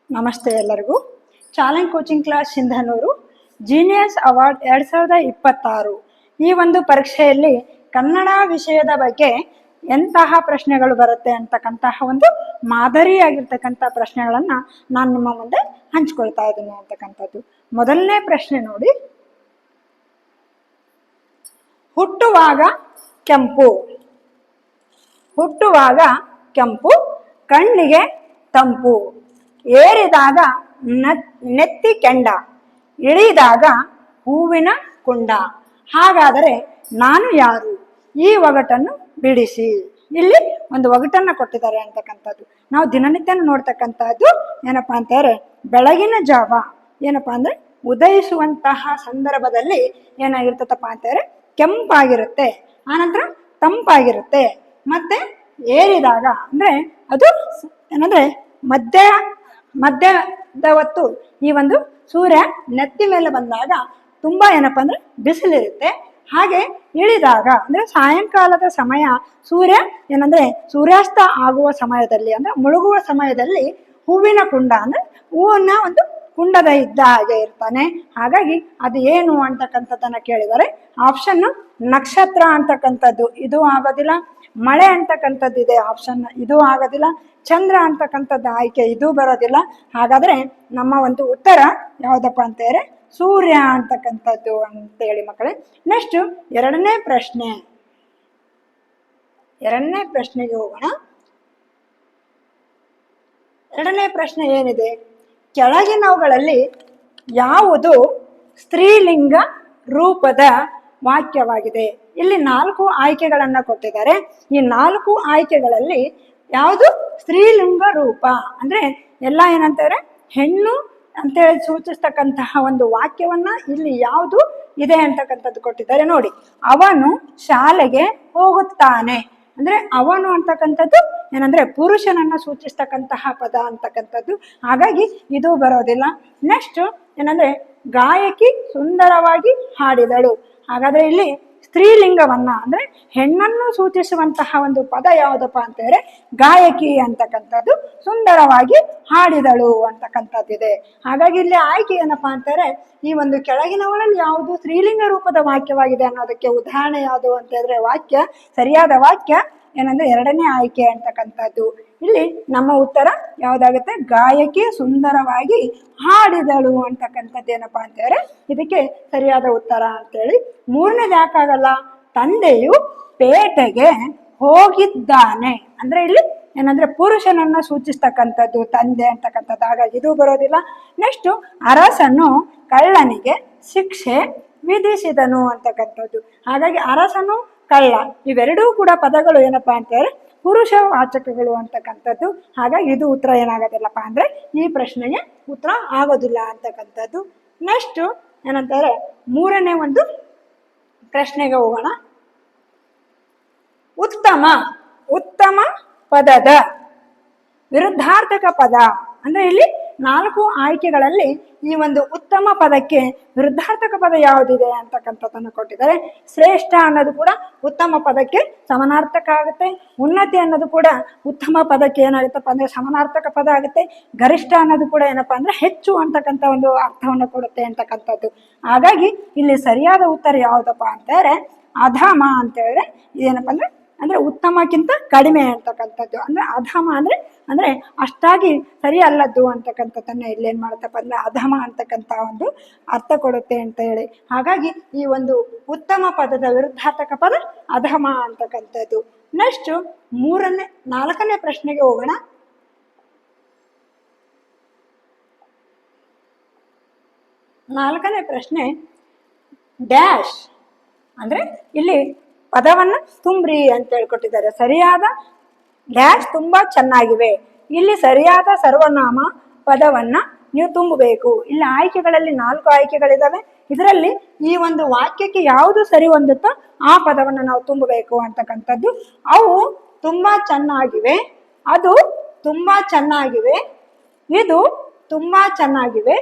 ನಮಸ್ತೆ ಎಲ್ಲರಿಗೂ. Challenge coaching class Sindhanur genius award 2026 ಈ ಒಂದು ಪರೀಕ್ಷೆಯಲ್ಲಿ ಕನ್ನಡ ವಿಷಯದ ಬಗ್ಗೆ ಎಂತಹ ಪ್ರಶ್ನೆಗಳು ಬರುತ್ತೆ ಅಂತಕ್ಕಂತಹ ಒಂದು ಮಾದರಿಯಾಗಿರ್ತಕ್ಕಂಥ ಪ್ರಶ್ನೆಗಳನ್ನು ನಾನು ನಿಮ್ಮ ಮುಂದೆ ಹಂಚ್ಕೊಳ್ತಾ ಇದ್ದೀನಿ ಅಂತಕ್ಕಂಥದ್ದು. ಮೊದಲನೇ ಪ್ರಶ್ನೆ ನೋಡಿ, ಹುಟ್ಟುವಾಗ ಕೆಂಪು, ಹುಟ್ಟುವಾಗ ಕೆಂಪು, ಕಣ್ಣಿಗೆ ತಂಪು, ಏರಿದಾಗ ನೆತ್ತಿ ಕೆಂಡ, ಇಳಿದಾಗ ಹೂವಿನ ಕುಂಡ. ಹಾಗಾದರೆ ನಾನು ಯಾರು? ಈ ಒಗಟನ್ನು ಬಿಡಿಸಿ. ಇಲ್ಲಿ ಒಂದು ಒಗಟನ್ನ ಕೊಟ್ಟಿದ್ದಾರೆ ಅಂತಕ್ಕಂಥದ್ದು. ನಾವು ದಿನನಿತ್ಯ ನೋಡ್ತಕ್ಕಂಥದ್ದು ಏನಪ್ಪಾ ಅಂತಾರೆ, ಬೆಳಗಿನ ಜಾವ ಏನಪ್ಪಾ ಅಂದ್ರೆ ಉದಯಿಸುವಂತಹ ಸಂದರ್ಭದಲ್ಲಿ ಏನಾಗಿರ್ತದಪ್ಪ ಅಂತಾರೆ, ಕೆಂಪಾಗಿರುತ್ತೆ, ಆನಂತರ ತಂಪಾಗಿರುತ್ತೆ. ಮತ್ತೆ ಏರಿದಾಗ ಅಂದ್ರೆ ಅದು ಏನಂದ್ರೆ ಮಧ್ಯದ ಹೊತ್ತು ಈ ಒಂದು ಸೂರ್ಯ ನೆತ್ತಿ ಮೇಲೆ ಬಂದಾಗ ತುಂಬಾ ಏನಪ್ಪಾ ಅಂದ್ರೆ ಬಿಸಿಲಿರುತ್ತೆ. ಹಾಗೆ ಇಳಿದಾಗ ಅಂದ್ರೆ ಸಾಯಂಕಾಲದ ಸಮಯ ಸೂರ್ಯ ಏನಂದ್ರೆ ಸೂರ್ಯಾಸ್ತ ಆಗುವ ಸಮಯದಲ್ಲಿ ಅಂದ್ರೆ ಮುಳುಗುವ ಸಮಯದಲ್ಲಿ ಹೂವಿನ ಕುಂಡ ಅಂದ್ರೆ ಹೂವನ್ನ ಒಂದು ಕುಂಡದ ಇದ್ದ ಹಾಗೆ ಇರ್ತಾನೆ. ಹಾಗಾಗಿ ಅದು ಏನು ಅಂತಕ್ಕಂಥದ್ದನ್ನ ಕೇಳಿದರೆ ಆಪ್ಷನ್ ನಕ್ಷತ್ರ ಅಂತಕ್ಕಂಥದ್ದು ಇದು ಆಗೋದಿಲ್ಲ, ಮಳೆ ಅಂತಕ್ಕಂಥದ್ದು ಇದೆ ಆಪ್ಷನ್ ಇದು ಆಗೋದಿಲ್ಲ, ಚಂದ್ರ ಅಂತಕ್ಕಂಥದ್ದು ಆಯ್ಕೆ ಇದು ಬರೋದಿಲ್ಲ. ಹಾಗಾದ್ರೆ ನಮ್ಮ ಒಂದು ಉತ್ತರ ಯಾವುದಪ್ಪ ಅಂತಾರೆ, ಸೂರ್ಯ ಅಂತಕ್ಕಂಥದ್ದು ಅಂತ ಹೇಳಿ ಮಕ್ಕಳೇ. ನೆಕ್ಸ್ಟ್ ಎರಡನೇ ಪ್ರಶ್ನೆಗೆ ಹೋಗೋಣ. ಎರಡನೇ ಪ್ರಶ್ನೆ ಏನಿದೆ, ಕೆಳಗಿನವುಗಳಲ್ಲಿ ಯಾವುದು ಸ್ತ್ರೀಲಿಂಗ ರೂಪದ ವಾಕ್ಯವಾಗಿದೆ? ಇಲ್ಲಿ 4 ಆಯ್ಕೆಗಳನ್ನ ಕೊಟ್ಟಿದ್ದಾರೆ. ಈ 4 ಆಯ್ಕೆಗಳಲ್ಲಿ ಯಾವುದು ಸ್ತ್ರೀಲಿಂಗ ರೂಪ ಅಂದ್ರೆ ಎಲ್ಲ ಏನಂತಾರೆ, ಹೆಣ್ಣು ಅಂತೇಳಿ ಸೂಚಿಸ್ತಕ್ಕಂತಹ ಒಂದು ವಾಕ್ಯವನ್ನ ಇಲ್ಲಿ ಯಾವುದು ಇದೆ ಅಂತಕ್ಕಂಥದ್ದು ಕೊಟ್ಟಿದ್ದಾರೆ. ನೋಡಿ, ಅವನು ಶಾಲೆಗೆ ಹೋಗುತ್ತಾನೆ ಅಂದ್ರೆ ಅವನು ಅಂತಕ್ಕಂಥದ್ದು ಏನಂದ್ರೆ ಪುರುಷನನ್ನ ಸೂಚಿಸ್ತಕ್ಕಂತಹ ಪದ ಅಂತಕ್ಕಂಥದ್ದು. ಹಾಗಾಗಿ ಇದು ಬರೋದಿಲ್ಲ. ನೆಕ್ಸ್ಟ್ ಏನಂದ್ರೆ ಗಾಯಕಿ ಸುಂದರವಾಗಿ ಹಾಡಿದಳು. ಹಾಗಾದ್ರೆ ಇಲ್ಲಿ ಸ್ತ್ರೀಲಿಂಗವನ್ನ ಅಂದ್ರೆ ಹೆಣ್ಣನ್ನು ಸೂಚಿಸುವಂತಹ ಒಂದು ಪದ ಯಾವುದಪ್ಪ ಅಂತಂದ್ರೆ ಗಾಯಕಿ ಅಂತಕ್ಕಂಥದ್ದು, ಸುಂದರವಾಗಿ ಹಾಡಿದಳು ಅಂತಕ್ಕಂಥದ್ದಿದೆ. ಹಾಗಾಗಿ ಇಲ್ಲಿ ಆಯ್ಕೆ ಏನಪ್ಪಾ ಅಂತಾರೆ, ಈ ಒಂದು ಕೆಳಗಿನವರಲ್ಲಿ ಯಾವುದು ಸ್ತ್ರೀಲಿಂಗ ರೂಪದ ವಾಕ್ಯವಾಗಿದೆ ಅನ್ನೋದಕ್ಕೆ ಉದಾಹರಣೆ ಯಾವುದು ಅಂತ ಹೇಳಿದ್ರೆ ವಾಕ್ಯ, ಸರಿಯಾದ ವಾಕ್ಯ ಏನಂದ್ರೆ ಎರಡನೇ ಆಯ್ಕೆ ಅಂತಕ್ಕಂಥದ್ದು. ಇಲ್ಲಿ ನಮ್ಮ ಉತ್ತರ ಯಾವ್ದಾಗುತ್ತೆ, ಗಾಯಕಿ ಸುಂದರವಾಗಿ ಹಾಡಿದಳು ಅಂತಕ್ಕಂಥದ್ದು ಏನಪ್ಪಾ ಅಂತಾರೆ ಇದಕ್ಕೆ ಸರಿಯಾದ ಉತ್ತರ ಅಂತೇಳಿ. ಮೂರನೇದು ಯಾಕಾಗಲ್ಲ, ತಂದೆಯು ಪೇಟೆಗೆ ಹೋಗಿದ್ದಾನೆ ಅಂದ್ರೆ ಇಲ್ಲಿ ಏನಂದ್ರೆ ಪುರುಷನನ್ನ ಸೂಚಿಸ್ತಕ್ಕಂಥದ್ದು ತಂದೆ ಅಂತಕ್ಕಂಥದ್ದು, ಹಾಗಾಗಿ ಇದು ಬರೋದಿಲ್ಲ. ನೆಕ್ಸ್ಟ್ ಅರಸನು ಕಳ್ಳನಿಗೆ ಶಿಕ್ಷೆ ವಿಧಿಸಿದನು ಅಂತಕ್ಕಂಥದ್ದು. ಹಾಗಾಗಿ ಅರಸನು ಕಳ್ಳ ಇವೆರಡೂ ಕೂಡ ಪದಗಳು ಏನಪ್ಪಾ ಅಂತಾರೆ ಪುರುಷ ವಾಚಕಗಳು ಅಂತಕ್ಕಂಥದ್ದು. ಹಾಗಾಗಿ ಇದು ಉತ್ತರ ಏನಾಗೋದಿಲ್ಲಪ್ಪ ಅಂದ್ರೆ ಈ ಪ್ರಶ್ನೆಗೆ ಉತ್ತರ ಆಗೋದಿಲ್ಲ ಅಂತಕ್ಕಂಥದ್ದು. ನೆಕ್ಸ್ಟ್ ಏನಂತಾರೆ, ಮೂರನೇ ಒಂದು ಪ್ರಶ್ನೆಗೆ ಹೋಗೋಣ. ಉತ್ತಮ ಪದದ ವಿರುದ್ಧಾರ್ಥಕ ಪದ ಅಂದ್ರೆ ಇಲ್ಲಿ 4 ಆಯ್ಕೆಗಳಲ್ಲಿ ಈ ಒಂದು ಉತ್ತಮ ಪದಕ್ಕೆ ವಿರುದ್ಧಾರ್ಥಕ ಪದ ಯಾವುದಿದೆ ಅಂತಕ್ಕಂಥದ್ದನ್ನು ಕೊಟ್ಟಿದ್ದಾರೆ. ಶ್ರೇಷ್ಠ ಅನ್ನೋದು ಕೂಡ ಉತ್ತಮ ಪದಕ್ಕೆ ಸಮಾನಾರ್ಥಕ ಆಗುತ್ತೆ. ಉನ್ನತಿ ಅನ್ನೋದು ಕೂಡ ಉತ್ತಮ ಪದಕ್ಕೆ ಏನಾಗುತ್ತಪ್ಪ ಅಂದ್ರೆ ಸಮಾನಾರ್ಥಕ ಪದ ಆಗುತ್ತೆ. ಗರಿಷ್ಠ ಅನ್ನೋದು ಕೂಡ ಏನಪ್ಪಾ ಅಂದ್ರೆ ಹೆಚ್ಚು ಅಂತಕ್ಕಂಥ ಒಂದು ಅರ್ಥವನ್ನು ಕೊಡುತ್ತೆ ಅಂತಕ್ಕಂಥದ್ದು. ಹಾಗಾಗಿ ಇಲ್ಲಿ ಸರಿಯಾದ ಉತ್ತರ ಯಾವುದಪ್ಪ ಅಂತಾರೆ ಅಧಮ ಅಂತ ಹೇಳಿದ್ರೆ ಇದೇನಪ್ಪ ಅಂದ್ರೆ ಉತ್ತಮಕ್ಕಿಂತ ಕಡಿಮೆ ಅಂತಕ್ಕಂಥದ್ದು. ಅಂದ್ರೆ ಅಧಮ ಅಂದ್ರೆ ಅಷ್ಟಾಗಿ ಸರಿ ಅಲ್ಲದ್ದು ಅಂತಕ್ಕಂಥದ್ದನ್ನ ಇಲ್ಲಿ ಏನ್ ಮಾಡುತ್ತಪ್ಪ ಅಂದ್ರೆ ಅಧಮ ಅಂತಕ್ಕಂಥ ಒಂದು ಅರ್ಥ ಕೊಡುತ್ತೆ ಅಂತ ಹೇಳಿ. ಹಾಗಾಗಿ ಈ ಒಂದು ಉತ್ತಮ ಪದದ ವಿರುದ್ಧಾರ್ಥಕ ಪದ ಅಧಮ ಅಂತಕ್ಕಂಥದ್ದು. ನೆಕ್ಸ್ಟ್ 4ನೇ ಪ್ರಶ್ನೆಗೆ ಹೋಗೋಣ. 4ನೇ ಪ್ರಶ್ನೆ, ಡ್ಯಾಶ್ ಅಂದ್ರೆ ಇಲ್ಲಿ ಪದವನ್ನ ತುಂಬ್ರಿ ಅಂತ ಹೇಳ್ಕೊಟ್ಟಿದ್ದಾರೆ. ಸರಿಯಾದ ಡ್ಯಾಶ್ ತುಂಬಾ ಚೆನ್ನಾಗಿವೆ. ಇಲ್ಲಿ ಸರಿಯಾದ ಸರ್ವನಾಮ ಪದವನ್ನ ನೀವು ತುಂಬಬೇಕು. ಇಲ್ಲಿ ಆಯ್ಕೆಗಳಲ್ಲಿ 4 ಆಯ್ಕೆಗಳಿದಾವೆ. ಇದರಲ್ಲಿ ಈ ಒಂದು ವಾಕ್ಯಕ್ಕೆ ಯಾವುದು ಸರಿ ಹೊಂದುತ್ತೋ ಆ ಪದವನ್ನ ನಾವು ತುಂಬಬೇಕು ಅಂತಕ್ಕಂಥದ್ದು. ಅವು ತುಂಬಾ ಚೆನ್ನಾಗಿವೆ, ಅದು ತುಂಬಾ ಚೆನ್ನಾಗಿವೆ, ಇದು ತುಂಬಾ ಚೆನ್ನಾಗಿವೆ,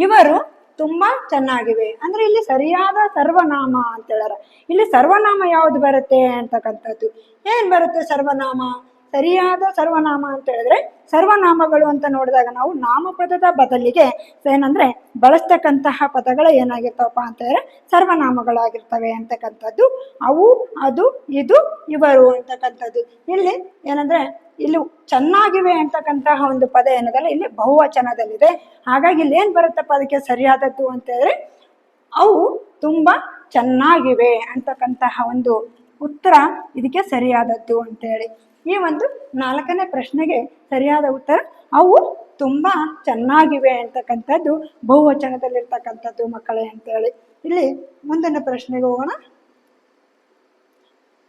ಇವರು ತುಂಬಾ ಚೆನ್ನಾಗಿವೆ ಅಂದ್ರೆ ಇಲ್ಲಿ ಸರಿಯಾದ ಸರ್ವನಾಮ ಅಂತ ಹೇಳಾರ. ಇಲ್ಲಿ ಸರ್ವನಾಮ ಯಾವ್ದು ಬರುತ್ತೆ ಅಂತಕ್ಕಂಥದ್ದು. ಏನ್ ಬರುತ್ತೆ ಸರ್ವನಾಮ? ಸರಿಯಾದ ಸರ್ವನಾಮ ಅಂತ ಹೇಳಿದ್ರೆ, ಸರ್ವನಾಮಗಳು ಅಂತ ನೋಡಿದಾಗ ನಾವು ನಾಮಪದದ ಬದಲಿಗೆ ಏನಂದ್ರೆ ಬಳಸ್ತಕ್ಕಂತಹ ಪದಗಳು ಏನಾಗಿರ್ತಾವಪ್ಪ ಅಂತ ಹೇಳಿದ್ರೆ ಸರ್ವನಾಮಗಳಾಗಿರ್ತವೆ ಅಂತಕ್ಕಂಥದ್ದು. ಅವು, ಅದು, ಇದು, ಇವರು ಅಂತಕ್ಕಂಥದ್ದು. ಇಲ್ಲಿ ಏನಂದ್ರೆ ಇಲ್ಲಿ ಚೆನ್ನಾಗಿವೆ ಅಂತಕ್ಕಂತಹ ಒಂದು ಪದ ಏನದಲ್ಲ ಇಲ್ಲಿ ಬಹುವಚನದಲ್ಲಿದೆ. ಹಾಗಾಗಿ ಇಲ್ಲಿ ಏನ್ ಬರುತ್ತಪ್ಪ ಅದಕ್ಕೆ ಸರಿಯಾದದ್ದು ಅಂತ ಹೇಳಿದ್ರೆ ಅವು ತುಂಬಾ ಚೆನ್ನಾಗಿವೆ ಅಂತಕ್ಕಂತಹ ಒಂದು ಉತ್ತರ ಇದಕ್ಕೆ ಸರಿಯಾದದ್ದು ಅಂತೇಳಿ. ಈ ಒಂದು 4ನೇ ಪ್ರಶ್ನೆಗೆ ಸರಿಯಾದ ಉತ್ತರ ಅವು ತುಂಬಾ ಚೆನ್ನಾಗಿವೆ ಅಂತಕ್ಕಂಥದ್ದು ಬಹುವಚನದಲ್ಲಿರ್ತಕ್ಕಂಥದ್ದು ಮಕ್ಕಳೇ ಅಂತೇಳಿ. ಇಲ್ಲಿ ಮುಂದಿನ ಪ್ರಶ್ನೆಗೆ ಹೋಗೋಣ.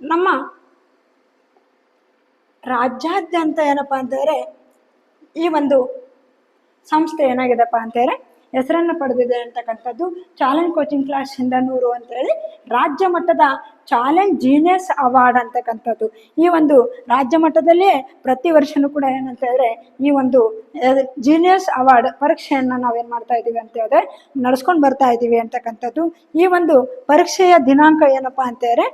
ನಮ್ಮ ರಾಜ್ಯಾದ್ಯಂತ ಏನಪ್ಪಾ ಅಂತಂದ್ರೆ ಈ ಒಂದು ಸಂಸ್ಥೆ ಏನಾಗಿದೆಪ್ಪ ಅಂತಂದ್ರೆ ಹೆಸರನ್ನು ಪಡೆದಿದೆ ಅಂತಕ್ಕಂಥದ್ದು ಚಾಲೆಂಜ್ ಕೋಚಿಂಗ್ ಕ್ಲಾಸ್ ಸಿಂಧನೂರು ಅಂತೇಳಿ ರಾಜ್ಯ ಮಟ್ಟದ ಚಾಲೆಂಜ್ ಜೀನಿಯಸ್ ಅವಾರ್ಡ್ ಅಂತಕ್ಕಂಥದ್ದು. ಈ ಒಂದು ರಾಜ್ಯ ಮಟ್ಟದಲ್ಲಿಯೇ ಪ್ರತಿ ವರ್ಷನೂ ಕೂಡ ಏನಂತ ಹೇಳಿದ್ರೆ ಈ ಒಂದು ಜೀನಿಯಸ್ ಅವಾರ್ಡ್ ಪರೀಕ್ಷೆಯನ್ನು ನಾವೇನು ಮಾಡ್ತಾ ಇದ್ದೀವಿ ಅಂತ ಹೇಳಿದ್ರೆ ನಡೆಸ್ಕೊಂಡು ಬರ್ತಾ ಇದ್ದೀವಿ ಅಂತಕ್ಕಂಥದ್ದು. ಈ ಒಂದು ಪರೀಕ್ಷೆಯ ದಿನಾಂಕ ಏನಪ್ಪಾ ಅಂತ ಹೇಳಿದ್ರೆ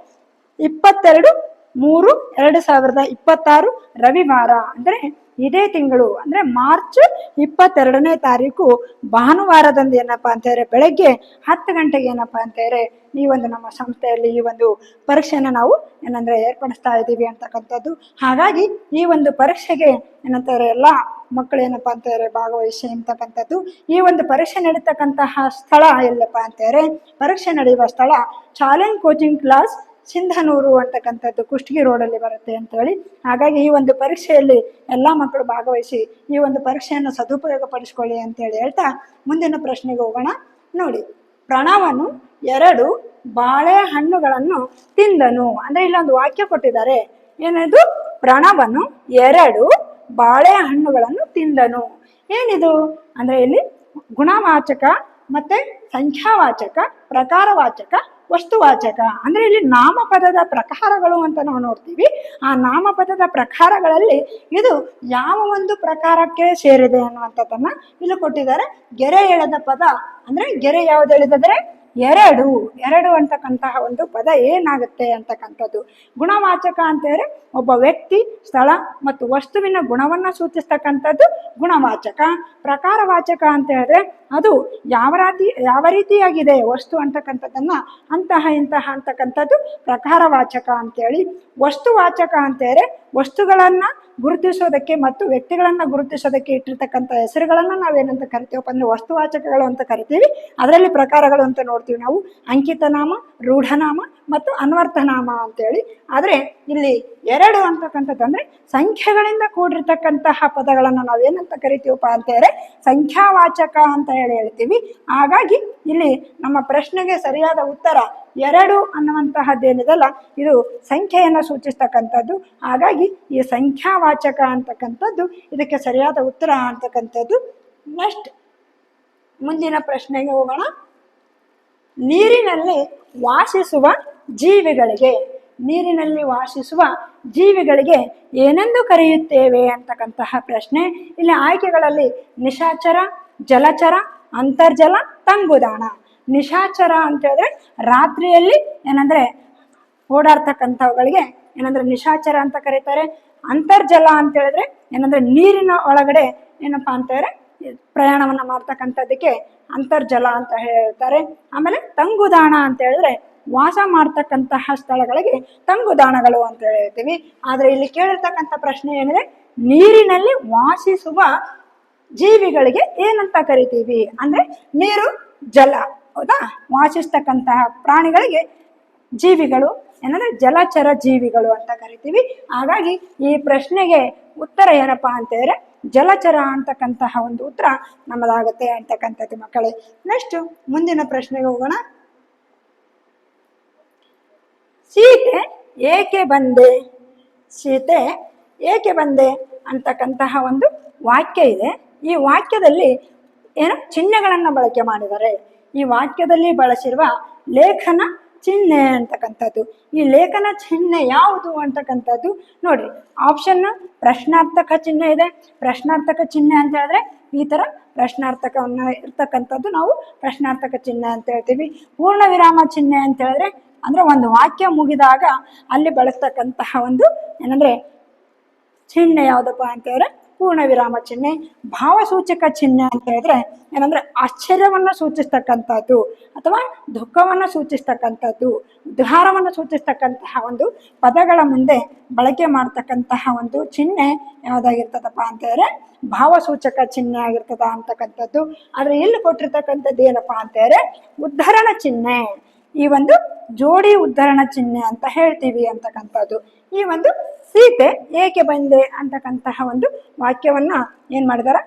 22/3/2026 ರವಿವಾರ ಅಂದ್ರೆ ಇದೇ ತಿಂಗಳು ಅಂದ್ರೆ ಮಾರ್ಚ್ 22ನೇ ತಾರೀಕು ಭಾನುವಾರದಂದು ಏನಪ್ಪಾ ಅಂತ ಹೇಳಿದ್ರೆ ಬೆಳಗ್ಗೆ 10 ಗಂಟೆಗೆ ಏನಪ್ಪಾ ಅಂತ ಹೇಳಿದ್ರೆ ಈ ಒಂದು ನಮ್ಮ ಸಂಸ್ಥೆಯಲ್ಲಿ ಈ ಒಂದು ಪರೀಕ್ಷೆಯನ್ನು ನಾವು ಏನಂದ್ರೆ ಏರ್ಪಡಿಸ್ತಾ ಇದ್ದೀವಿ ಅಂತಕ್ಕಂಥದ್ದು. ಹಾಗಾಗಿ ಈ ಒಂದು ಪರೀಕ್ಷೆಗೆ ಏನಂತಾರೆ ಎಲ್ಲ ಮಕ್ಕಳು ಏನಪ್ಪಾ ಅಂತ ಹೇಳಿದ್ರೆ ಭಾಗವಹಿಸಿ ಅಂತಕ್ಕಂಥದ್ದು. ಈ ಒಂದು ಪರೀಕ್ಷೆ ನಡೀತಕ್ಕಂತಹ ಸ್ಥಳ ಎಲ್ಲಪ್ಪ ಅಂತ ಹೇಳಿದ್ರೆ ಪರೀಕ್ಷೆ ನಡೆಯುವ ಸ್ಥಳ ಚಾಲೆಂಜ್ ಕೋಚಿಂಗ್ ಕ್ಲಾಸ್ ಸಿಂಧನೂರು ಅಂತಕ್ಕಂಥದ್ದು ಕುಷ್ಟಗಿ ರೋಡಲ್ಲಿ ಬರುತ್ತೆ ಅಂತೇಳಿ. ಹಾಗಾಗಿ ಈ ಒಂದು ಪರೀಕ್ಷೆಯಲ್ಲಿ ಎಲ್ಲ ಮಕ್ಕಳು ಭಾಗವಹಿಸಿ ಈ ಒಂದು ಪರೀಕ್ಷೆಯನ್ನು ಸದುಪಯೋಗ ಪಡಿಸ್ಕೊಳ್ಳಿ ಅಂತೇಳಿ ಹೇಳ್ತಾ ಮುಂದಿನ ಪ್ರಶ್ನೆಗೆ ಹೋಗೋಣ. ನೋಡಿ, ಪ್ರಣವನು 2 ಬಾಳೆಹಣ್ಣುಗಳನ್ನು ತಿಂದನು ಅಂದ್ರೆ ಇಲ್ಲೊಂದು ವಾಕ್ಯ ಕೊಟ್ಟಿದ್ದಾರೆ. ಏನದು? ಪ್ರಣವನು 2 ಬಾಳೆಹಣ್ಣುಗಳನ್ನು ತಿಂದನು. ಏನಿದು ಅಂದ್ರೆ ಇಲ್ಲಿ ಗುಣವಾಚಕ ಮತ್ತೆ ಸಂಖ್ಯಾವಾಚಕ, ಪ್ರಕಾರವಾಚಕ, ವಸ್ತುವಾಚಕ ಅಂದ್ರೆ ಇಲ್ಲಿ ನಾಮಪದದ ಪ್ರಕಾರಗಳು ಅಂತ ನಾವು ನೋಡ್ತೀವಿ. ಆ ನಾಮಪದದ ಪ್ರಕಾರಗಳಲ್ಲಿ ಇದು ಯಾವ ಒಂದು ಪ್ರಕಾರಕ್ಕೆ ಸೇರಿದೆ ಅನ್ನುವಂಥದ್ದನ್ನ ಇಲ್ಲಿ ಕೊಟ್ಟಿದ್ದಾರೆ. ಗೆರೆ ಎಳೆದ ಪದ ಅಂದ್ರೆ ಗೆರೆ ಯಾವ್ದು ಎಳೆದಿದ್ರೆ 2 ಅಂತಕ್ಕಂತಹ ಒಂದು ಪದ ಏನಾಗುತ್ತೆ ಅಂತಕ್ಕಂಥದ್ದು. ಗುಣವಾಚಕ ಅಂತ ಹೇಳಿದ್ರೆ ಒಬ್ಬ ವ್ಯಕ್ತಿ, ಸ್ಥಳ ಮತ್ತು ವಸ್ತುವಿನ ಗುಣವನ್ನ ಸೂಚಿಸ್ತಕ್ಕಂಥದ್ದು ಗುಣವಾಚಕ. ಪ್ರಕಾರವಾಚಕ ಅಂತ ಹೇಳಿದ್ರೆ ಅದು ಯಾವ ರೀತಿಯಾಗಿದೆ ವಸ್ತು ಅಂತಕ್ಕಂಥದ್ದನ್ನ ಅಂತಹ ಇಂತಹ ಅಂತಕ್ಕಂಥದ್ದು ಪ್ರಕಾರವಾಚಕ ಅಂತೇಳಿ. ವಸ್ತುವಾಚಕ ಅಂತ ಹೇಳಿದ್ರೆ ವಸ್ತುಗಳನ್ನ ಗುರುತಿಸೋದಕ್ಕೆ ಮತ್ತು ವ್ಯಕ್ತಿಗಳನ್ನ ಗುರುತಿಸೋದಕ್ಕೆ ಇಟ್ಟಿರ್ತಕ್ಕಂಥ ಹೆಸರುಗಳನ್ನ ನಾವೇನಂತ ಕರಿತೀವಪ್ಪ ಅಂದ್ರೆ ವಸ್ತುವಾಚಕಗಳು ಅಂತ ಕರಿತೀವಿ. ಅದರಲ್ಲಿ ಪ್ರಕಾರಗಳು ಅಂತ ನೋಡ್ತೀವಿ ನಾವು ಅಂಕಿತನಾಮ, ರೂಢನಾಮ ಮತ್ತು ಅನ್ವರ್ಥನಾಮ ಅಂತೇಳಿ. ಆದ್ರೆ ಇಲ್ಲಿ 2 ಅಂತಕ್ಕಂಥದ್ದು ಅಂದ್ರೆ ಸಂಖ್ಯೆಗಳಿಂದ ಕೂಡಿರ್ತಕ್ಕಂತಹ ಪದಗಳನ್ನ ನಾವೇನಂತ ಕರಿತೀವಪ್ಪ ಅಂತ ಹೇಳಿದ್ರೆ ಸಂಖ್ಯಾವಾಚಕ ಅಂತ ಹೇಳ್ತೀವಿ. ಹಾಗಾಗಿ ಇಲ್ಲಿ ನಮ್ಮ ಪ್ರಶ್ನೆಗೆ ಸರಿಯಾದ ಉತ್ತರ 2 ಅನ್ನುವಂತಹದ್ದೇನಿದಲ್ಲ ಇದು ಸಂಖ್ಯೆಯನ್ನು ಸೂಚಿಸ್ತಕ್ಕಂಥದ್ದು. ಹಾಗಾಗಿ ಈ ಸಂಖ್ಯಾವಾಚಕ ಅಂತಕ್ಕಂಥದ್ದು ಇದಕ್ಕೆ ಸರಿಯಾದ ಉತ್ತರ ಅಂತಕ್ಕಂಥದ್ದು. ನೆಕ್ಸ್ಟ್ ಮುಂದಿನ ಪ್ರಶ್ನೆಗೆ ಹೋಗೋಣ. ನೀರಿನಲ್ಲಿ ವಾಸಿಸುವ ಜೀವಿಗಳಿಗೆ ಏನೆಂದು ಕರೆಯುತ್ತೇವೆ ಅಂತಕ್ಕಂತಹ ಪ್ರಶ್ನೆ. ಇಲ್ಲಿ ಆಯ್ಕೆಗಳಲ್ಲಿ ನಿಶಾಚರ, ಜಲಚರ, ಅಂತರ್ಜಲ, ತಂಗುದಾಣ. ನಿಶಾಚರ ಅಂತ ಹೇಳಿದ್ರೆ ರಾತ್ರಿಯಲ್ಲಿ ಏನಂದ್ರೆ ಓಡಾಡ್ತಕ್ಕಂಥವುಗಳಿಗೆ ಏನಂದ್ರೆ ನಿಶಾಚರ ಅಂತ ಕರೀತಾರೆ. ಅಂತರ್ಜಲ ಅಂತ ಹೇಳಿದ್ರೆ ಏನಂದ್ರೆ ನೀರಿನ ಒಳಗಡೆ ಏನಪ್ಪಾ ಅಂತ ಹೇಳಿದ್ರೆ ಪ್ರಯಾಣವನ್ನ ಮಾಡ್ತಕ್ಕಂಥದ್ದಕ್ಕೆ ಅಂತರ್ಜಲ ಅಂತ ಹೇಳ್ತಾರೆ. ಆಮೇಲೆ ತಂಗುದಾಣ ಅಂತ ಹೇಳಿದ್ರೆ ವಾಸ ಮಾಡ್ತಕ್ಕಂತಹ ಸ್ಥಳಗಳಿಗೆ ತಂಗುದಾಣಗಳು ಅಂತ ಹೇಳ್ತೀವಿ. ಆದ್ರೆ ಇಲ್ಲಿ ಕೇಳಿರ್ತಕ್ಕಂಥ ಪ್ರಶ್ನೆ ಏನಿದೆ, ನೀರಿನಲ್ಲಿ ವಾಸಿಸುವ ಜೀವಿಗಳಿಗೆ ಏನಂತ ಕರಿತೀವಿ ಅಂದ್ರೆ ನೀರು, ಜಲ, ಹೌದಾ? ವಾಸಿಸ್ತಕ್ಕಂತಹ ಪ್ರಾಣಿಗಳಿಗೆ ಜೀವಿಗಳು ಏನಂದ್ರೆ ಜಲಚರ ಜೀವಿಗಳು ಅಂತ ಕರಿತೀವಿ. ಹಾಗಾಗಿ ಈ ಪ್ರಶ್ನೆಗೆ ಉತ್ತರ ಏನಪ್ಪಾ ಅಂತ ಹೇಳಿದ್ರೆ ಜಲಚರ ಅಂತಕ್ಕಂತಹ ಒಂದು ಉತ್ತರ ನಮ್ಮದಾಗುತ್ತೆ ಅಂತಕ್ಕಂಥದ್ದು ಮಕ್ಕಳೇ. ನೆಕ್ಸ್ಟ್ ಮುಂದಿನ ಪ್ರಶ್ನೆಗೆ ಹೋಗೋಣ. ಸೀತೆ ಏಕೆ ಬಂದೆ ಅಂತಕ್ಕಂತಹ ಒಂದು ವಾಕ್ಯ ಇದೆ. ಈ ವಾಕ್ಯದಲ್ಲಿ ಏನು ಚಿಹ್ನೆಗಳನ್ನ ಬಳಕೆ ಮಾಡಿದ್ದಾರೆ. ಈ ವಾಕ್ಯದಲ್ಲಿ ಬಳಸಿರುವ ಲೇಖನ ಚಿಹ್ನೆ ಅಂತಕ್ಕಂಥದ್ದು. ಈ ಲೇಖನ ಚಿಹ್ನೆ ಯಾವುದು ಅಂತಕ್ಕಂಥದ್ದು ನೋಡ್ರಿ. ಆಪ್ಷನ್ ಪ್ರಶ್ನಾರ್ಥಕ ಚಿಹ್ನೆ ಇದೆ. ಪ್ರಶ್ನಾರ್ಥಕ ಚಿಹ್ನೆ ಅಂತ ಹೇಳಿದ್ರೆ ಈ ತರ ಪ್ರಶ್ನಾರ್ಥಕವನ್ನ ಇರ್ತಕ್ಕಂಥದ್ದು ನಾವು ಪ್ರಶ್ನಾರ್ಥಕ ಚಿಹ್ನೆ ಅಂತ ಹೇಳ್ತೀವಿ. ಪೂರ್ಣ ವಿರಾಮ ಚಿಹ್ನೆ ಅಂತ ಹೇಳಿದ್ರೆ ಅಂದ್ರೆ ಒಂದು ವಾಕ್ಯ ಮುಗಿದಾಗ ಅಲ್ಲಿ ಬಳಸ್ತಕ್ಕಂತಹ ಒಂದು ಏನಂದ್ರೆ ಚಿಹ್ನೆ ಯಾವುದಪ್ಪ ಅಂತ ಹೇಳಿದ್ರೆ ಪೂರ್ಣ ವಿರಾಮ ಚಿಹ್ನೆ. ಭಾವಸೂಚಕ ಚಿಹ್ನೆ ಅಂತ ಹೇಳಿದ್ರೆ ಏನಂದ್ರೆ ಆಶ್ಚರ್ಯವನ್ನು ಸೂಚಿಸ್ತಕ್ಕಂಥದ್ದು ಅಥವಾ ದುಃಖವನ್ನು ಸೂಚಿಸ್ತಕ್ಕಂಥದ್ದು, ಉದ್ಗಾರವನ್ನು ಸೂಚಿಸ್ತಕ್ಕಂತಹ ಒಂದು ಪದಗಳ ಮುಂದೆ ಬಳಕೆ ಮಾಡ್ತಕ್ಕಂತಹ ಒಂದು ಚಿಹ್ನೆ ಯಾವುದಾಗಿರ್ತದಪ್ಪ ಅಂತ ಹೇಳಿದ್ರೆ ಭಾವಸೂಚಕ ಚಿಹ್ನೆ ಆಗಿರ್ತದ ಅಂತಕ್ಕಂಥದ್ದು. ಆದ್ರೆ ಇಲ್ಲಿ ಕೊಟ್ಟಿರ್ತಕ್ಕಂಥದ್ದು ಏನಪ್ಪಾ ಅಂತ ಹೇಳಿದ್ರೆ ಉದ್ಧರಣ ಚಿಹ್ನೆ. ಈ ಒಂದು ಜೋಡಿ ಉದ್ಧರಣ ಚಿಹ್ನೆ ಅಂತ ಹೇಳ್ತೀವಿ ಅಂತಕ್ಕಂಥದ್ದು. ಈ ಒಂದು ಸೀತೆ ಏಕೆ ಬಂದೆ ಅಂತಕ್ಕಂತಹ ಒಂದು ವಾಕ್ಯವನ್ನ ಏನ್ ಮಾಡಿದಾರ,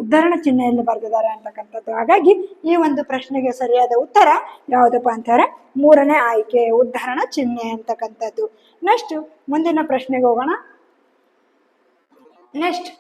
ಉದ್ಧರಣ ಚಿಹ್ನೆಯಲ್ಲಿ ಬರೆದಿದ್ದಾರೆ ಅಂತಕ್ಕಂಥದ್ದು. ಹಾಗಾಗಿ ಈ ಒಂದು ಪ್ರಶ್ನೆಗೆ ಸರಿಯಾದ ಉತ್ತರ ಯಾವುದಪ್ಪ ಅಂತಾರೆ ಮೂರನೇ ಆಯ್ಕೆ, ಉದ್ಧರಣ ಚಿಹ್ನೆ ಅಂತಕ್ಕಂಥದ್ದು. ನೆಕ್ಸ್ಟ್ ಮುಂದಿನ ಪ್ರಶ್ನೆಗೆ ಹೋಗೋಣ. ನೆಕ್ಸ್ಟ್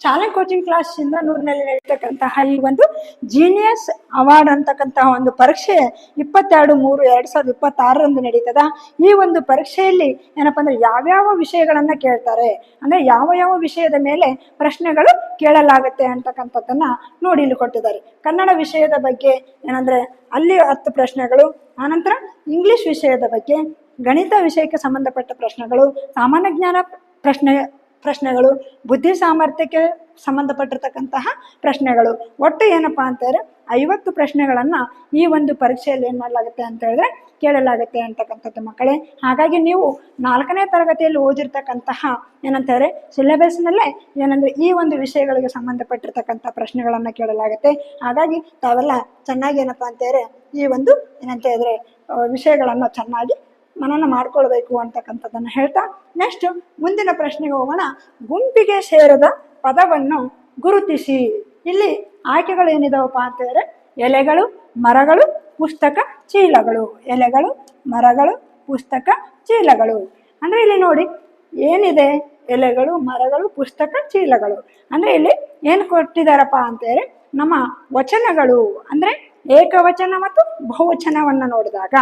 ಚಾಲೆಂಜ್ ಕೋಚಿಂಗ್ ಕ್ಲಾಸ್ ಇಂದ ನೂರಿನಲ್ಲಿ ನಡೀತಕ್ಕಂತಹ ಈ ಒಂದು ಜೀನಿಯಸ್ ಅವಾರ್ಡ್ ಅಂತಕ್ಕಂತಹ ಒಂದು ಪರೀಕ್ಷೆ 22/3/2026 ನಡೀತದ. ಈ ಒಂದು ಪರೀಕ್ಷೆಯಲ್ಲಿ ಏನಪ್ಪಾ ಅಂದ್ರೆ ಯಾವ್ಯಾವ ವಿಷಯಗಳನ್ನ ಕೇಳ್ತಾರೆ, ಅಂದ್ರೆ ಯಾವ ಯಾವ ವಿಷಯದ ಮೇಲೆ ಪ್ರಶ್ನೆಗಳು ಕೇಳಲಾಗುತ್ತೆ ಅಂತಕ್ಕಂಥದ್ದನ್ನ ನೋಡಿ ಇಲ್ಲಿ ಕೊಟ್ಟಿದ್ದಾರೆ. ಕನ್ನಡ ವಿಷಯದ ಬಗ್ಗೆ ಏನಂದ್ರೆ ಅಲ್ಲಿ 10 ಪ್ರಶ್ನೆಗಳು, ಆನಂತರ ಇಂಗ್ಲಿಷ್ ವಿಷಯದ ಬಗ್ಗೆ, ಗಣಿತ ವಿಷಯಕ್ಕೆ ಸಂಬಂಧಪಟ್ಟ ಪ್ರಶ್ನೆಗಳು, ಸಾಮಾನ್ಯ ಜ್ಞಾನ ಪ್ರಶ್ನೆಗಳು, ಬುದ್ಧಿ ಸಾಮರ್ಥ್ಯಕ್ಕೆ ಸಂಬಂಧಪಟ್ಟಿರ್ತಕ್ಕಂತಹ ಪ್ರಶ್ನೆಗಳು. ಒಟ್ಟು ಏನಪ್ಪಾ ಅಂತಂದ್ರೆ 50 ಪ್ರಶ್ನೆಗಳನ್ನ ಈ ಒಂದು ಪರೀಕ್ಷೆಯಲ್ಲಿ ಏನ್ ಮಾಡಲಾಗುತ್ತೆ ಅಂತ ಹೇಳಿದ್ರೆ ಕೇಳಲಾಗುತ್ತೆ ಅಂತಕ್ಕಂಥದ್ದು ಮಕ್ಕಳೇ. ಹಾಗಾಗಿ ನೀವು 4ನೇ ತರಗತಿಯಲ್ಲಿ ಓದಿರ್ತಕ್ಕಂತಹ ಏನಂತಾರೆ ಸಿಲೆಬಸ್ನಲ್ಲೇ ಏನಂದ್ರೆ ಈ ಒಂದು ವಿಷಯಗಳಿಗೆ ಸಂಬಂಧಪಟ್ಟಿರ್ತಕ್ಕಂಥ ಪ್ರಶ್ನೆಗಳನ್ನ ಕೇಳಲಾಗುತ್ತೆ. ಹಾಗಾಗಿ ತಾವೆಲ್ಲ ಚೆನ್ನಾಗಿ ಏನಪ್ಪಾ ಅಂತ ಹೇಳಿದ್ರೆ ಈ ಒಂದು ಏನಂತ ಹೇಳಿದ್ರೆ ವಿಷಯಗಳನ್ನ ಚೆನ್ನಾಗಿ ಮನನ ಮಾಡ್ಕೊಳ್ಬೇಕು ಅಂತಕ್ಕಂಥದ್ದನ್ನು ಹೇಳ್ತಾ ನೆಕ್ಸ್ಟ್ ಮುಂದಿನ ಪ್ರಶ್ನೆಗೆ ಹೋಗೋಣ. ಗುಂಪಿಗೆ ಸೇರದ ಪದವನ್ನು ಗುರುತಿಸಿ. ಇಲ್ಲಿ ಆಯ್ಕೆಗಳು ಏನಿದಾವಪ್ಪ ಅಂತ ಹೇಳಿದ್ರೆ ಎಲೆಗಳು, ಮರಗಳು, ಪುಸ್ತಕ, ಚೀಲಗಳು. ಎಲೆಗಳು, ಮರಗಳು, ಪುಸ್ತಕ, ಚೀಲಗಳು. ಅಂದ್ರೆ ಇಲ್ಲಿ ನೋಡಿ ಏನಿದೆ, ಎಲೆಗಳು, ಮರಗಳು, ಪುಸ್ತಕ, ಚೀಲಗಳು. ಅಂದ್ರೆ ಇಲ್ಲಿ ಏನು ಕೊಟ್ಟಿದಾರಪ್ಪ ಅಂತ ಹೇಳಿದ್ರೆ ನಮ್ಮ ವಚನಗಳು ಅಂದ್ರೆ ಏಕವಚನ ಮತ್ತು ಬಹುವಚನವನ್ನ ನೋಡಿದಾಗ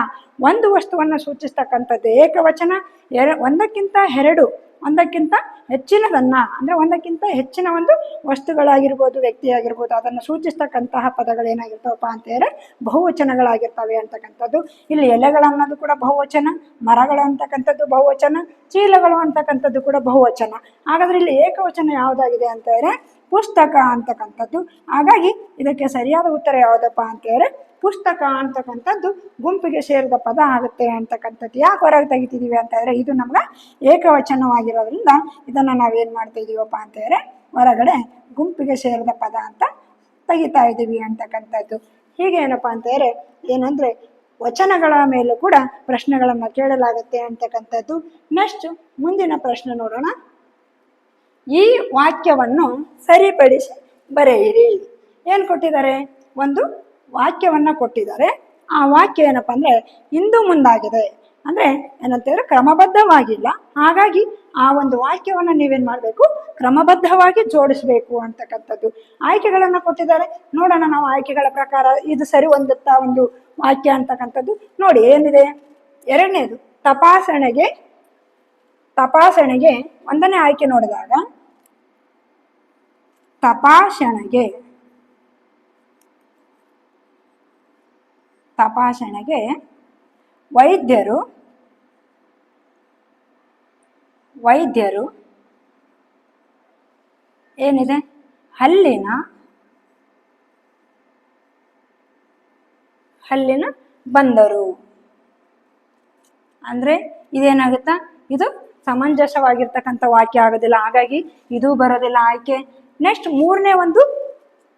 ಒಂದು ವಸ್ತುವನ್ನು ಸೂಚಿಸ್ತಕ್ಕಂಥದ್ದು ಏಕವಚನ, ಒಂದಕ್ಕಿಂತ ಹೆಚ್ಚಿನದನ್ನ ಅಂದ್ರೆ ಒಂದಕ್ಕಿಂತ ಹೆಚ್ಚಿನ ಒಂದು ವಸ್ತುಗಳಾಗಿರ್ಬೋದು, ವ್ಯಕ್ತಿಯಾಗಿರ್ಬೋದು, ಅದನ್ನು ಸೂಚಿಸ್ತಕ್ಕಂತಹ ಪದಗಳು ಏನಾಗಿರ್ತಾವಪ್ಪ ಅಂತ ಹೇಳಿದ್ರೆ ಬಹುವಚನಗಳಾಗಿರ್ತವೆ ಅಂತಕ್ಕಂಥದ್ದು. ಇಲ್ಲಿ ಎಲೆಗಳು ಅನ್ನೋದು ಕೂಡ ಬಹುವಚನ, ಮರಗಳು ಅಂತಕ್ಕಂಥದ್ದು ಬಹುವಚನ, ಚೀಲಗಳು ಅಂತಕ್ಕಂಥದ್ದು ಕೂಡ ಬಹುವಚನ. ಹಾಗಾದ್ರೆ ಇಲ್ಲಿ ಏಕವಚನ ಯಾವುದಾಗಿದೆ ಅಂತ ಹೇಳಿದ್ರೆ ಪುಸ್ತಕ ಅಂತಕ್ಕಂಥದ್ದು. ಹಾಗಾಗಿ ಇದಕ್ಕೆ ಸರಿಯಾದ ಉತ್ತರ ಯಾವುದಪ್ಪ ಅಂತ ಹೇಳಿದ್ರೆ ಪುಸ್ತಕ ಅಂತಕ್ಕಂಥದ್ದು ಗುಂಪಿಗೆ ಸೇರಿದ ಪದ ಆಗುತ್ತೆ ಅಂತಕ್ಕಂಥದ್ದು. ಯಾಕೆ ಹೊರಗೆ ತೆಗಿತಿದೀವಿ ಅಂತ ಹೇಳಿದ್ರೆ ಇದು ನಮ್ಗೆ ಏಕವಚನವಾಗಿರೋದ್ರಿಂದ ಇದನ್ನ ನಾವೇನ್ ಮಾಡ್ತಾ ಇದೀವಪ್ಪ ಅಂತ ಹೇಳಿದ್ರೆ ಹೊರಗಡೆ ಗುಂಪಿಗೆ ಸೇರಿದ ಪದ ಅಂತ ತೆಗಿತಾ ಇದ್ದೀವಿ ಅಂತಕ್ಕಂಥದ್ದು. ಹೀಗೆ ಏನಪ್ಪಾ ಅಂತ ಹೇಳಿದ್ರೆ ಏನಂದ್ರೆ ವಚನಗಳ ಮೇಲೂ ಕೂಡ ಪ್ರಶ್ನೆಗಳನ್ನ ಕೇಳಲಾಗುತ್ತೆ ಅಂತಕ್ಕಂಥದ್ದು. ನೆಕ್ಸ್ಟ್ ಮುಂದಿನ ಪ್ರಶ್ನೆ ನೋಡೋಣ. ಈ ವಾಕ್ಯವನ್ನು ಸರಿಪಡಿಸಿ ಬರೆಯಿರಿ. ಏನು ಕೊಟ್ಟಿದ್ದಾರೆ, ಒಂದು ವಾಕ್ಯವನ್ನ ಕೊಟ್ಟಿದ್ದಾರೆ. ಆ ವಾಕ್ಯ ಏನಪ್ಪಾ ಅಂದ್ರೆ ಇಂದು ಮುಂದಾಗಿದೆ, ಅಂದ್ರೆ ಏನಂತಂದ್ರೆ ಕ್ರಮಬದ್ಧವಾಗಿಲ್ಲ. ಹಾಗಾಗಿ ಆ ಒಂದು ವಾಕ್ಯವನ್ನ ನೀವೇನ್ ಮಾಡ್ಬೇಕು, ಕ್ರಮಬದ್ಧವಾಗಿ ಜೋಡಿಸ್ಬೇಕು ಅಂತಕ್ಕಂಥದ್ದು. ಆಯ್ಕೆಗಳನ್ನ ಕೊಟ್ಟಿದ್ದಾರೆ, ನೋಡೋಣ ನಾವು ಆಯ್ಕೆಗಳ ಪ್ರಕಾರ ಇದು ಸರಿ ಹೊಂದುತ್ತಾ ಒಂದು ವಾಕ್ಯ ಅಂತಕ್ಕಂಥದ್ದು. ನೋಡಿ ಏನಿದೆ, ಎರಡನೇದು ತಪಾಸಣೆಗೆ ಒಂದನೇ ಆಯ್ಕೆ ನೋಡಿದಾಗ ತಪಾಸಣೆಗೆ ವೈದ್ಯರು ಏನಿದೆ ಹಲ್ಲಿನ ಬಂದರು. ಅಂದ್ರೆ ಇದೇನಾಗುತ್ತಾ, ಇದು ಸಮಂಜಸವಾಗಿರ್ತಕ್ಕಂಥ ವಾಕ್ಯ ಆಗೋದಿಲ್ಲ. ಹಾಗಾಗಿ ಇದು ಬರೋದಿಲ್ಲ ಆಯ್ಕೆ. ನೆಕ್ಸ್ಟ್ ಮೂರನೇ ಒಂದು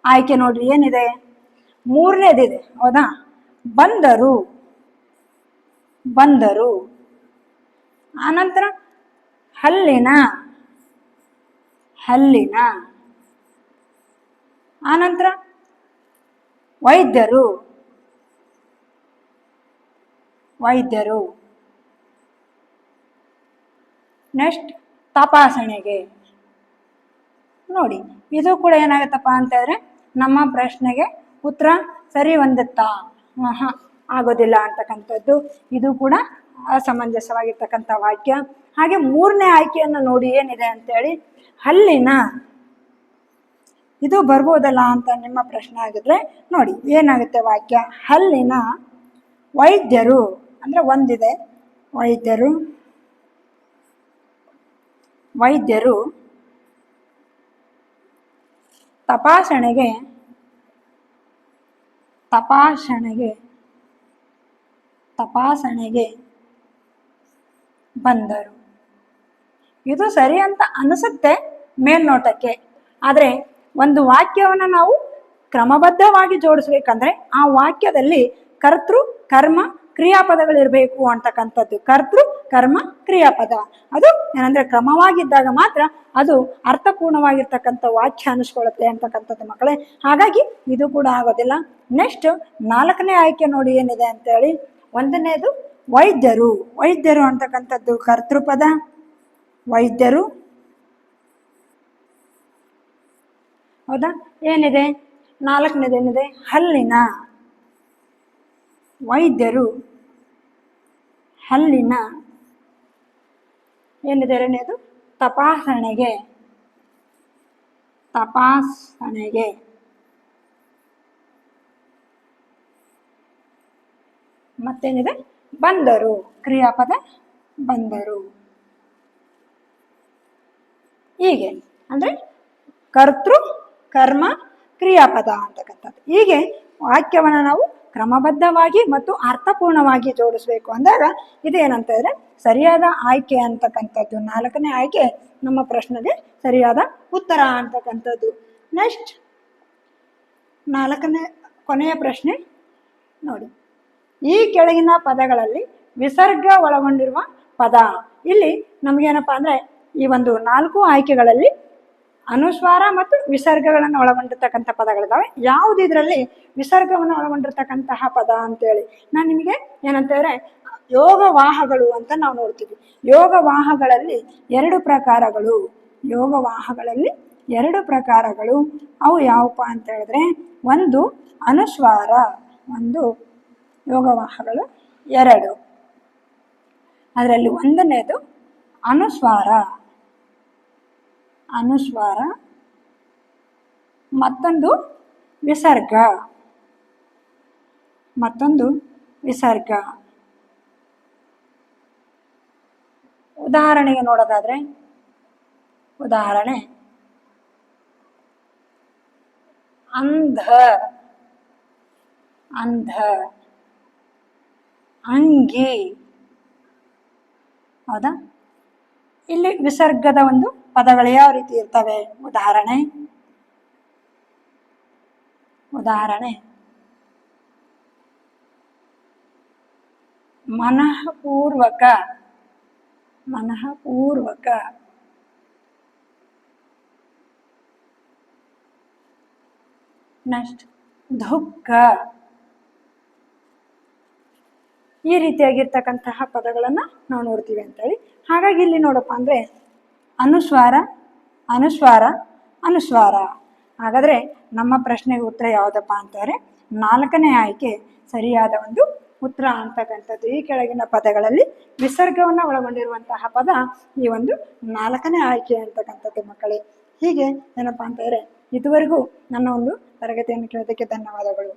ಆಯ್ಕೆ ನೋಡ್ರಿ, ಏನಿದೆ ಮೂರನೇದಿದೆ ಹೌದಾ, ಬಂದರು. ಆನಂತರ ಹಲ್ಲಿನ ಆನಂತರ ವೈದ್ಯರು ನೆಕ್ಸ್ಟ್ ತಪಾಸಣೆಗೆ. ನೋಡಿ ಇದು ಕೂಡ ಏನಾಗುತ್ತಪ್ಪ ಅಂತ ಹೇಳಿದ್ರೆ ನಮ್ಮ ಪ್ರಶ್ನೆಗೆ ಉತ್ತರ ಸರಿ ಹೊಂದುತ್ತಾ, ಆಗೋದಿಲ್ಲ ಅಂತಕ್ಕಂಥದ್ದು. ಇದು ಕೂಡ ಅಸಮಂಜಸವಾಗಿರ್ತಕ್ಕಂಥ ವಾಕ್ಯ. ಹಾಗೆ ಮೂರನೇ ಆಯ್ಕೆಯನ್ನು ನೋಡಿ ಏನಿದೆ ಅಂತೇಳಿ, ಹಲ್ಲಿನ, ಇದು ಬರ್ಬೋದಲ್ಲ ಅಂತ ನಿಮ್ಮ ಪ್ರಶ್ನೆ ಆಗಿದ್ರೆ ನೋಡಿ ಏನಾಗುತ್ತೆ ವಾಕ್ಯ, ಹಲ್ಲಿನ ವೈದ್ಯರು ಅಂದ್ರೆ ಒಂದಿದೆ, ವೈದ್ಯರು ತಪಾಸಣೆಗೆ ತಪಾಸಣೆಗೆ ತಪಾಸಣೆಗೆ ಬಂದರು. ಇದು ಸರಿ ಅಂತ ಅನಿಸುತ್ತೆ ಮೇಲ್ನೋಟಕ್ಕೆ, ಆದರೆ ಒಂದು ವಾಕ್ಯವನ್ನು ನಾವು ಕ್ರಮಬದ್ಧವಾಗಿ ಜೋಡಿಸ್ಬೇಕಂದ್ರೆ ಆ ವಾಕ್ಯದಲ್ಲಿ ಕರ್ತೃ ಕರ್ಮ ಕ್ರಿಯಾಪದಗಳಿರಬೇಕು ಅಂತಕ್ಕಂಥದ್ದು. ಕರ್ತೃ ಕರ್ಮ ಕ್ರಿಯಾಪದ ಅದು ಏನಂದ್ರೆ ಕ್ರಮವಾಗಿದ್ದಾಗ ಮಾತ್ರ ಅದು ಅರ್ಥಪೂರ್ಣವಾಗಿರ್ತಕ್ಕಂಥ ವಾಕ್ಯ ಅನಿಸ್ಕೊಳ್ಳುತ್ತೆ ಅಂತಕ್ಕಂಥದ್ದು ಮಕ್ಕಳೇ. ಹಾಗಾಗಿ ಇದು ಕೂಡ ಆಗೋದಿಲ್ಲ. ನೆಕ್ಸ್ಟ್ 4ನೇ ಆಯ್ಕೆ ನೋಡಿ ಏನಿದೆ ಅಂತೇಳಿ. 1ನೇದು ವೈದ್ಯರು. ವೈದ್ಯರು ಅಂತಕ್ಕಂಥದ್ದು ಕರ್ತೃಪದ. ವೈದ್ಯರು ಹೌದಾ. ಏನಿದೆ 4ನೇದೇನಿದೆ ಹಲ್ಲಿನ. ವೈದ್ಯರು ಹಲ್ಲಿನ. ಏನಿದೆ 2ನೇದು ತಪಾಸಣೆಗೆ. ತಪಾಸಣೆಗೆ. ಮತ್ತೇನಿದೆ ಬಂದರು. ಕ್ರಿಯಾಪದ ಬಂದರು. ಹೀಗೆ ಅಂದ್ರೆ ಕರ್ತೃ ಕರ್ಮ ಕ್ರಿಯಾಪದ ಅಂತಕ್ಕಂಥದ್ದು. ಹೀಗೆ ವಾಕ್ಯವನ್ನು ನಾವು ಕ್ರಮಬದ್ಧವಾಗಿ ಮತ್ತು ಅರ್ಥಪೂರ್ಣವಾಗಿ ಜೋಡಿಸ್ಬೇಕು ಅಂದಾಗ ಇದೇನಂತ ಇದ್ರೆ ಸರಿಯಾದ ಆಯ್ಕೆ ಅಂತಕ್ಕಂಥದ್ದು. 4ನೇ ಆಯ್ಕೆ ನಮ್ಮ ಪ್ರಶ್ನೆಗೆ ಸರಿಯಾದ ಉತ್ತರ ಅಂತಕ್ಕಂಥದ್ದು. ನೆಕ್ಸ್ಟ್ 4ನೇ ಕೊನೆಯ ಪ್ರಶ್ನೆ ನೋಡಿ. ಈ ಕೆಳಗಿನ ಪದಗಳಲ್ಲಿ ವಿಸರ್ಗ ಒಳಗೊಂಡಿರುವ ಪದ. ಇಲ್ಲಿ ನಮಗೇನಪ್ಪ ಅಂದ್ರೆ ಈ ಒಂದು 4 ಆಯ್ಕೆಗಳಲ್ಲಿ ಅನುಸ್ವಾರ ಮತ್ತು ವಿಸರ್ಗಗಳನ್ನು ಒಳಗೊಂಡಿರ್ತಕ್ಕಂಥ ಪದಗಳಿದ್ದಾವೆ. ಯಾವುದು ಇದರಲ್ಲಿ ವಿಸರ್ಗವನ್ನು ಒಳಗೊಂಡಿರ್ತಕ್ಕಂತಹ ಪದ ಅಂತೇಳಿ ನಾನು ನಿಮಗೆ ಏನಂತಂದ್ರೆ ಯೋಗವಾಹಗಳು ಅಂತ ನಾವು ನೋಡ್ತೀವಿ. ಯೋಗವಾಹಗಳಲ್ಲಿ 2 ಪ್ರಕಾರಗಳು. ಯೋಗವಾಹಗಳಲ್ಲಿ 2 ಪ್ರಕಾರಗಳು. ಅವು ಯಾವಪ್ಪ ಅಂತ ಹೇಳಿದ್ರೆ, ಒಂದು ಅನುಸ್ವಾರ, ಒಂದು ಯೋಗವಾಹಗಳು 2. ಅದರಲ್ಲಿ 1ನೇದು ಅನುಸ್ವಾರ. ಅನುಸ್ವಾರ. ಮತ್ತೊಂದು ವಿಸರ್ಗ. ಮತ್ತೊಂದು ವಿಸರ್ಗ. ಉದಾಹರಣೆಗೆ ನೋಡೋದಾದ್ರೆ, ಉದಾಹರಣೆ ಅಂಧ. ಅಂಧ. ಅಂಗಿ. ಹೌದಾ. ಇಲ್ಲಿ ವಿಸರ್ಗದ ಒಂದು ಪದಗಳು ಯಾವ ರೀತಿ ಇರ್ತವೆ? ಉದಾಹರಣೆ ಮನಃಪೂರ್ವಕ. ಮನಃಪೂರ್ವಕ. ನೆಕ್ಸ್ಟ್ ದುಃಖ. ಈ ರೀತಿಯಾಗಿರ್ತಕ್ಕಂತಹ ಪದಗಳನ್ನು ನಾವು ನೋಡ್ತೀವಿ ಅಂತೇಳಿ. ಹಾಗಾಗಿ ಇಲ್ಲಿ ನೋಡಪ್ಪ ಅಂದ್ರೆ ಅನುಸ್ವಾರ ಅನುಸ್ವಾರ ಅನುಸ್ವಾರ. ಹಾಗಾದ್ರೆ ನಮ್ಮ ಪ್ರಶ್ನೆಗೆ ಉತ್ತರ ಯಾವುದಪ್ಪ ಅಂತಂದ್ರೆ 4ನೇ ಆಯ್ಕೆ ಸರಿಯಾದ ಒಂದು ಉತ್ತರ ಅಂತಕ್ಕಂಥದ್ದು. ಈ ಕೆಳಗಿನ ಪದಗಳಲ್ಲಿ ವಿಸರ್ಗವನ್ನು ಒಳಗೊಂಡಿರುವಂತಹ ಪದ ಈ ಒಂದು 4ನೇ ಆಯ್ಕೆ ಅಂತಕ್ಕಂಥದ್ದು ಮಕ್ಕಳೇ. ಹೀಗೆ ಏನಪ್ಪಾ ಅಂತಂದ್ರೆ ಇದುವರೆಗೂ ನನ್ನ ಒಂದು ತರಗತಿಯನ್ನು ಕೇಳೋದಕ್ಕೆ ಧನ್ಯವಾದಗಳು.